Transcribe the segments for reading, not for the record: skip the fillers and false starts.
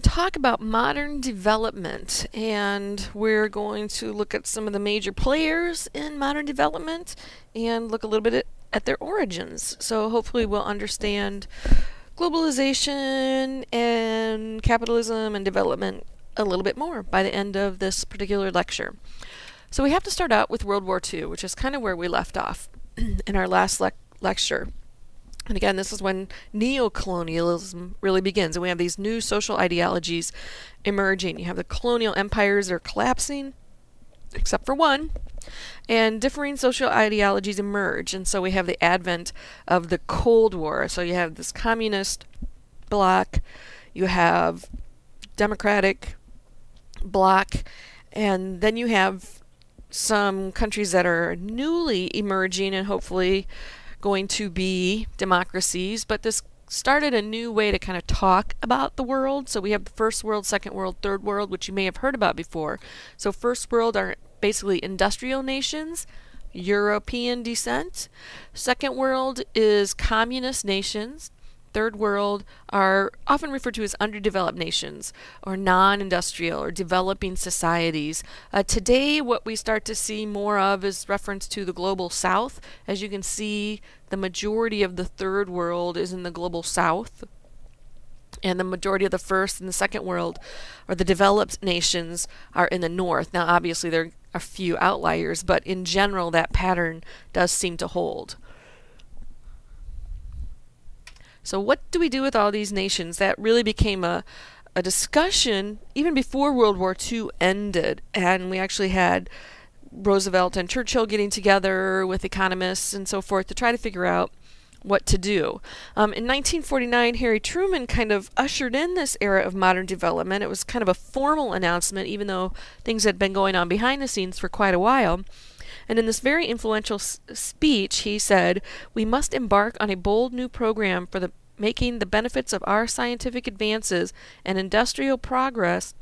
to talk about modern development, and we're going to look at some of the major players in modern development and look a little bit at their origins. So hopefully we'll understand globalization and capitalism and development a little bit more by the end of this particular lecture. So we have to start out with World War II, which is kind of where we left off in our last lecture. And again, this is when neocolonialism really begins, and we have these new social ideologies emerging. You have the colonial empires that are collapsing, except for one, and differing social ideologies emerge. And so we have the advent of the Cold War. So you have this communist bloc, you have democratic bloc, and then you have some countries that are newly emerging and hopefully going to be democracies, but this started a new way to kind of talk about the world. So we have the first world, second world, third world, which you may have heard about before. So first world are basically industrial nations, European descent. Second world is communist nations. Third world are often referred to as underdeveloped nations or non-industrial or developing societies. Today what we start to see more of is reference to the global south. As you can see, the majority of the third world is in the global south, and the majority of the first and the second world, or the developed nations, are in the north. Now obviously there are a few outliers, but in general that pattern does seem to hold. So what do we do with all these nations? That really became a discussion even before World War II ended. And we actually had Roosevelt and Churchill getting together with economists and so forth to try to figure out what to do. In 1949, Harry Truman kind of ushered in this era of modern development. It was kind of a formal announcement, even though things had been going on behind the scenes for quite a while. And in this very influential speech, he said, "We must embark on a bold new program for making the benefits of our scientific advances and industrial progress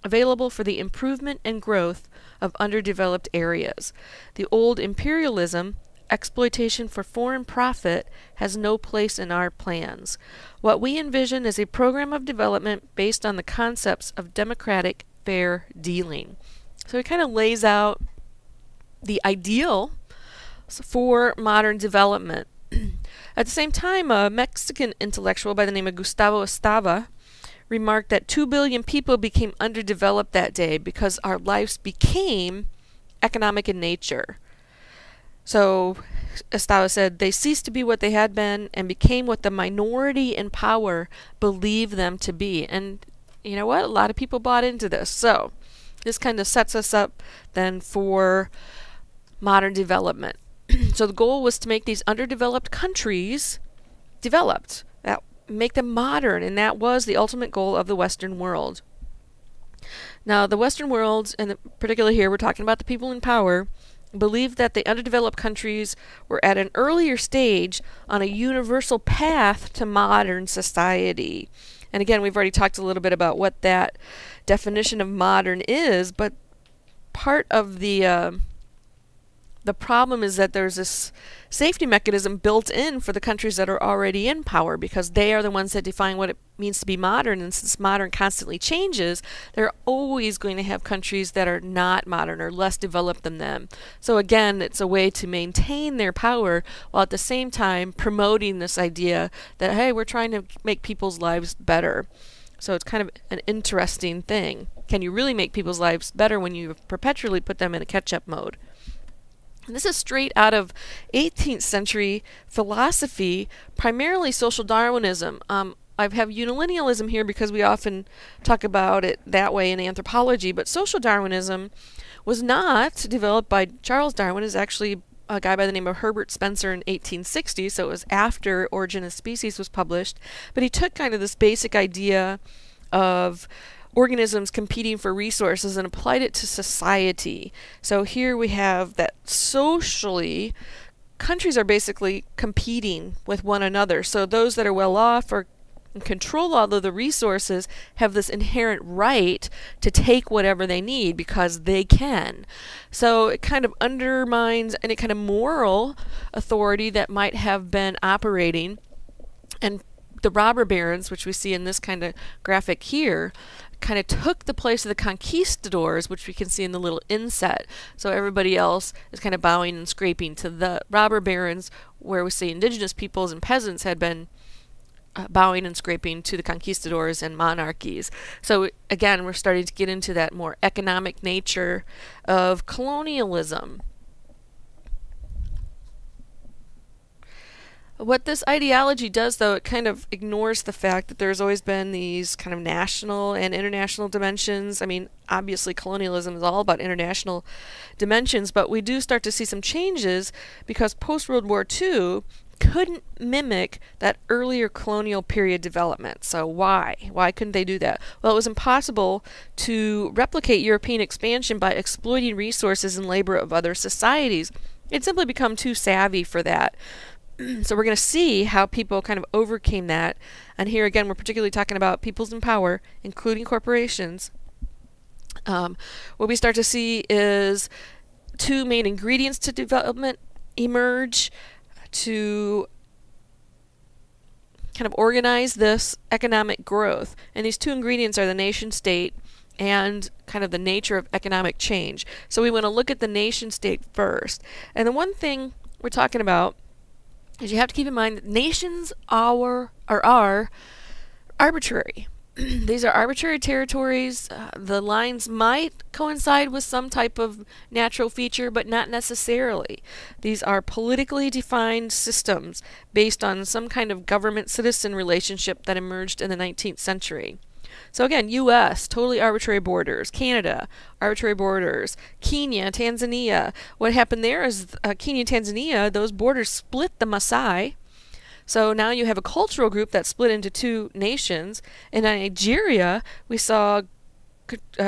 available for the improvement and growth of underdeveloped areas. The old imperialism, exploitation for foreign profit, has no place in our plans. What we envision is a program of development based on the concepts of democratic, fair dealing." So he kind of lays out the ideal for modern development. At the same time, a Mexican intellectual by the name of Gustavo Esteva remarked that 2 billion people became underdeveloped that day because our lives became economic in nature. So Esteva said, "They ceased to be what they had been and became what the minority in power believed them to be." And you know what? A lot of people bought into this. So this kind of sets us up then for modern development. So the goal was to make these underdeveloped countries developed, make them modern, and that was the ultimate goal of the Western world. Now the Western world, and particularly here we're talking about the people in power, believed that the underdeveloped countries were at an earlier stage on a universal path to modern society. And again, we've already talked a little bit about what that definition of modern is, but part of the problem is that there's this safety mechanism built in for the countries that are already in power, because they are the ones that define what it means to be modern. And since modern constantly changes, they're always going to have countries that are not modern or less developed than them. So again, it's a way to maintain their power while at the same time promoting this idea that, hey, we're trying to make people's lives better. So it's kind of an interesting thing. Can you really make people's lives better when you perpetually put them in a catch-up mode? And this is straight out of 18th century philosophy, primarily social Darwinism. I have unilinealism here because we often talk about it that way in anthropology, but social Darwinism was not developed by Charles Darwin. It's actually a guy by the name of Herbert Spencer in 1860, so it was after Origin of Species was published. But he took kind of this basic idea of organisms competing for resources and applied it to society. So here we have that socially, countries are basically competing with one another. So those that are well off or control all of the resources have this inherent right to take whatever they need because they can. So it kind of undermines any kind of moral authority that might have been operating and the robber barons, which we see in this kind of graphic here, kind of took the place of the conquistadors, which we can see in the little inset. So everybody else is kind of bowing and scraping to the robber barons, where we see indigenous peoples and peasants had been bowing and scraping to the conquistadors and monarchies. So again, we're starting to get into that more economic nature of colonialism. What this ideology does, though, it kind of ignores the fact that there's always been these kind of national and international dimensions. I mean, obviously colonialism is all about international dimensions, but we do start to see some changes because post-World War II couldn't mimic that earlier colonial period development. So why? Why couldn't they do that? Well, it was impossible to replicate European expansion by exploiting resources and labor of other societies. It'd simply become too savvy for that. So we're going to see how people kind of overcame that. And here again, we're particularly talking about peoples in power, including corporations. What we start to see is two main ingredients to development emerge to kind of organize this economic growth. And these two ingredients are the nation state and kind of the nature of economic change. So we want to look at the nation state first. And the one thing we're talking about is you have to keep in mind that nations are arbitrary. These are arbitrary territories. The lines might coincide with some type of natural feature, but not necessarily. These are politically defined systems based on some kind of government-citizen relationship that emerged in the 19th century. So again, U.S., totally arbitrary borders. Canada, arbitrary borders. Kenya, Tanzania. What happened there is Kenya and Tanzania, those borders split the Maasai. So now you have a cultural group that split into two nations. In Nigeria, we saw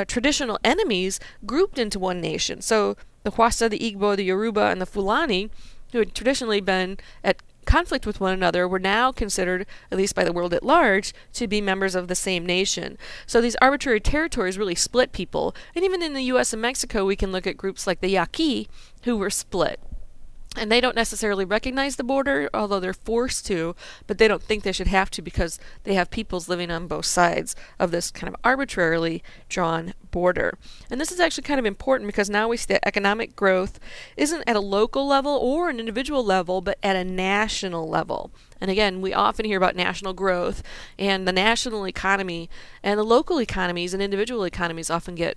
traditional enemies grouped into one nation. So the Hausa, the Igbo, the Yoruba, and the Fulani, who had traditionally been at conflict with one another, were now considered, at least by the world at large, to be members of the same nation. So these arbitrary territories really split people. And even in the U.S. and Mexico, we can look at groups like the Yaqui, who were split. And they don't necessarily recognize the border, although they're forced to, but they don't think they should have to because they have peoples living on both sides of this kind of arbitrarily drawn border. And this is actually kind of important because now we see that economic growth isn't at a local level or an individual level, but at a national level. And again, we often hear about national growth, and the national economy and the local economies and individual economies often get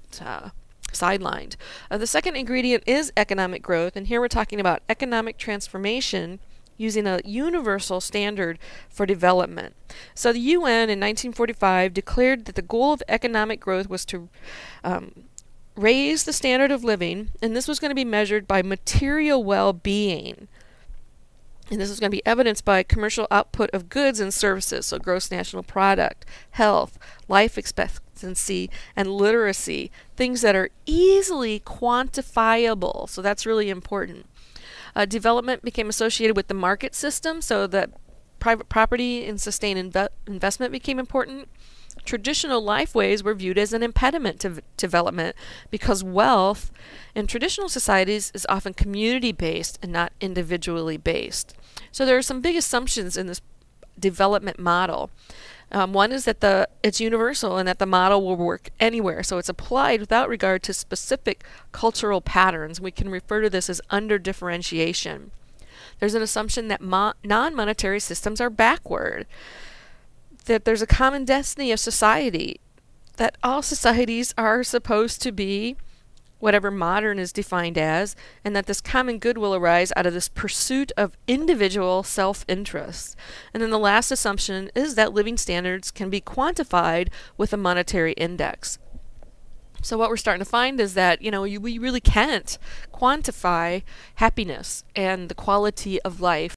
sidelined. The second ingredient is economic growth, and here we're talking about economic transformation using a universal standard for development. So the UN in 1945 declared that the goal of economic growth was to raise the standard of living, and this was going to be measured by material well-being. And this is going to be evidenced by commercial output of goods and services, so gross national product, health, life expectancy, and literacy, things that are easily quantifiable. So that's really important. Development became associated with the market system, so that private property and sustained investment became important. Traditional lifeways were viewed as an impediment to development because wealth in traditional societies is often community-based and not individually based. So there are some big assumptions in this development model. One is that it's universal and that the model will work anywhere, so it's applied without regard to specific cultural patterns. We can refer to this as under-differentiation. There's an assumption that non-monetary systems are backward, that there's a common destiny of society, that all societies are supposed to be whatever modern is defined as, and that this common good will arise out of this pursuit of individual self-interest. And then the last assumption is that living standards can be quantified with a monetary index. So what we're starting to find is that, we really can't quantify happiness and the quality of life